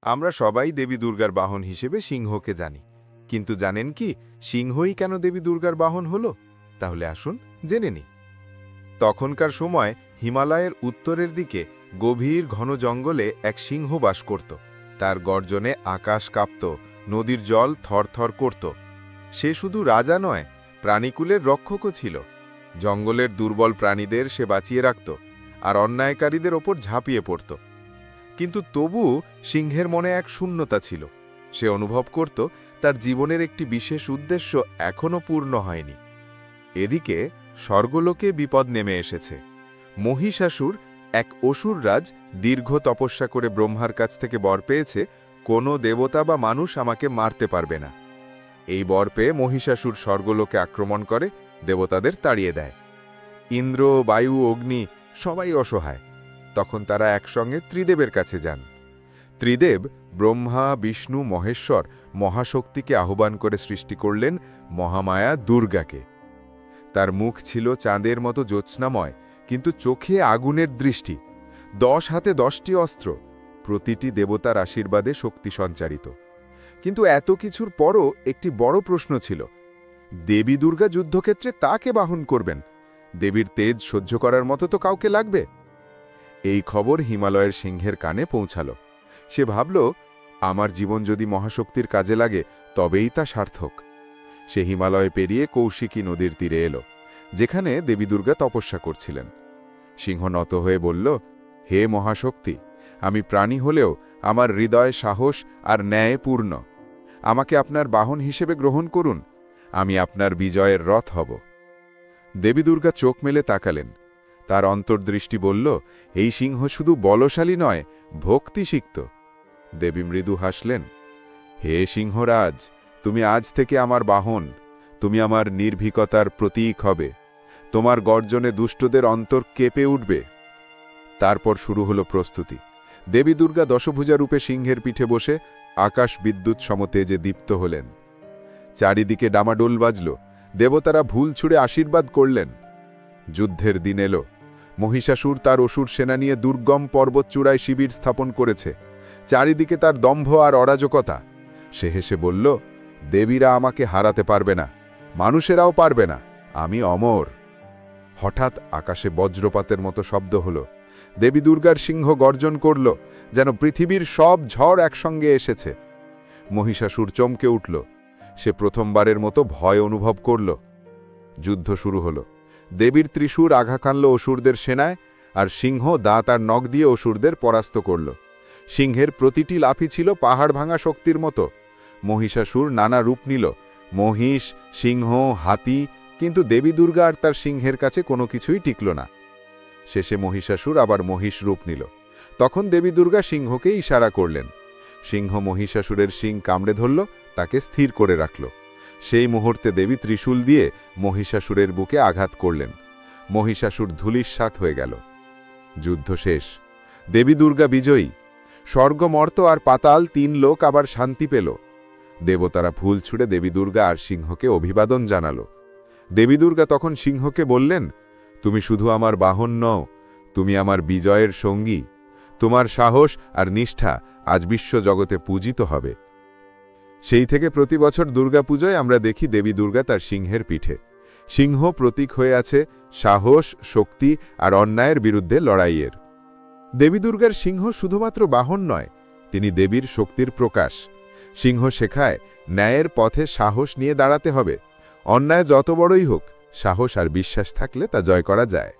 আমরা সবাই দেবী দুর্গার বাহন হিসেবে সিংহকে জানি, কিন্তু জানেন কি সিংহই কেন দেবী দুর্গার বাহন হলো? তাহলে আসুন জেনে নিই। তখনকার সময় হিমালয়ের উত্তরের দিকে গভীর ঘন জঙ্গলে এক সিংহ বাস করত। তার গর্জনে আকাশ কাঁপত, নদীর জল থরথর করত। সে শুধু রাজা নয়, প্রাণীকুলের রক্ষকও ছিল। জঙ্গলের দুর্বল প্রাণীদের সে বাঁচিয়ে রাখত, আর অন্যায়কারীদের ওপর ঝাঁপিয়ে পড়ত। কিন্তু তবু সিংহের মনে এক শূন্যতা ছিল। সে অনুভব করত তার জীবনের একটি বিশেষ উদ্দেশ্য এখনও পূর্ণ হয়নি। এদিকে স্বর্গলোকে বিপদ নেমে এসেছে। মহিষাসুর, এক অসুররাজ, দীর্ঘ তপস্যা করে ব্রহ্মার কাছ থেকে বর পেয়েছে, কোনো দেবতা বা মানুষ আমাকে মারতে পারবে না। এই বর পেয়ে মহিষাসুর স্বর্গলোকে আক্রমণ করে, দেবতাদের তাড়িয়ে দেয়। ইন্দ্র, বায়ু, অগ্নি সবাই অসহায়। তখন তারা একসঙ্গে ত্রিদেবের কাছে যান। ত্রিদেব ব্রহ্মা, বিষ্ণু, মহেশ্বর মহাশক্তিকে আহ্বান করে সৃষ্টি করলেন মহামায়া দুর্গাকে। তার মুখ ছিল চাঁদের মতো জ্যোৎস্নাময়, কিন্তু চোখে আগুনের দৃষ্টি। 10 হাতে 10টি অস্ত্র, প্রতিটি দেবতার আশীর্বাদে শক্তি সঞ্চারিত। কিন্তু এত কিছুর পরও একটি বড় প্রশ্ন ছিল, দেবী দুর্গা যুদ্ধক্ষেত্রে তাকে বাহন করবেন? দেবীর তেজ সহ্য করার মতো তো কাউকে লাগবে। এই খবর হিমালয়ের সিংহের কানে পৌঁছাল। সে ভাবল, আমার জীবন যদি মহাশক্তির কাজে লাগে তবেই তা সার্থক। সে হিমালয় পেরিয়ে কৌশিকী নদীর তীরে এলো, যেখানে দেবী দুর্গা তপস্যা করছিলেন। সিংহ নত হয়ে বলল, হে মহাশক্তি, আমি প্রাণী হলেও আমার হৃদয় সাহস আর ন্যায় পূর্ণ। আমাকে আপনার বাহন হিসেবে গ্রহণ করুন, আমি আপনার বিজয়ের রথ হব। দেবী দুর্গা চোখ মেলে তাকালেন। তার অন্তর্দৃষ্টি বলল, এই সিংহ শুধু বলশালী নয়, ভক্তিসিক্ত। দেবী মৃদু হাসলেন, হে সিংহরাজ, তুমি আজ থেকে আমার বাহন। তুমি আমার নির্ভীকতার প্রতীক হবে। তোমার গর্জনে দুষ্টদের অন্তর কেঁপে উঠবে। তারপর শুরু হলো প্রস্তুতি। দেবী দুর্গা দশভুজা রূপে সিংহের পিঠে বসে আকাশ বিদ্যুৎ সমতেজে দীপ্ত হলেন। চারিদিকে ডামাডোল বাজল, দেবতারা ভুল ছুঁড়ে আশীর্বাদ করলেন। যুদ্ধের দিন এলো। মহিষাসুর তার অসুর সেনা নিয়ে দুর্গম পর্বতচূড়ায় শিবির স্থাপন করেছে। চারিদিকে তার দম্ভ আর অরাজকতা। সে হেসে বলল, দেবীরা আমাকে হারাতে পারবে না, মানুষেরাও পারবে না, আমি অমর। হঠাৎ আকাশে বজ্রপাতের মতো শব্দ হল। দেবী দুর্গার সিংহ গর্জন করল, যেন পৃথিবীর সব ঝড় একসঙ্গে এসেছে। মহিষাসুর চমকে উঠল। সে প্রথমবারের মতো ভয় অনুভব করল। যুদ্ধ শুরু হল। দেবীর ত্রিশূর আঘাত আনল অসুরদের সেনায়, আর সিংহ দাঁত আর নখ দিয়ে অসুরদের পরাস্ত করল। সিংহের প্রতিটি লাফই ছিল পাহাড় ভাঙা শক্তির মতো। মহিষাসুর নানা রূপ নিল, মহিষ, সিংহ, হাতি, কিন্তু দেবী দুর্গা আর তার সিংহের কাছে কোনো কিছুই টিকল না। শেষে মহিষাসুর আবার মহিষ রূপ নিল। তখন দেবী দুর্গা সিংহকে ইশারা করলেন। সিংহ মহিষাসুরের শিং কামড়ে ধরল, তাকে স্থির করে রাখল। সেই মুহূর্তে দেবী ত্রিশূল দিয়ে মহিষাসুরের বুকে আঘাত করলেন। মহিষাসুর ধূলিসাৎ হয়ে গেল। যুদ্ধ শেষ। দেবী দুর্গা বিজয়ী। স্বর্গ, মর্ত আর পাতাল 3 লোক আবার শান্তি পেল। দেবতারা ফুল ছুঁড়ে দেবী দুর্গা আর সিংহকে অভিবাদন জানাল। দেবী দুর্গা তখন সিংহকে বললেন, তুমি শুধু আমার বাহন নও, তুমি আমার বিজয়ের সঙ্গী। তোমার সাহস আর নিষ্ঠা আজ বিশ্বজগতে পূজিত হবে। সেই থেকে প্রতি বছর দুর্গাপূজায় আমরা দেখি দেবী দুর্গা তার সিংহের পিঠে। সিংহ প্রতীক হয়ে আছে সাহস, শক্তি আর অন্যায়ের বিরুদ্ধে লড়াইয়ের। দেবী দুর্গার সিংহ শুধুমাত্র বাহন নয়, তিনি দেবীর শক্তির প্রকাশ। সিংহ শেখায় ন্যায়ের পথে সাহস নিয়ে দাঁড়াতে হবে। অন্যায় যত বড়ই হোক, সাহস আর বিশ্বাস থাকলে তা জয় করা যায়।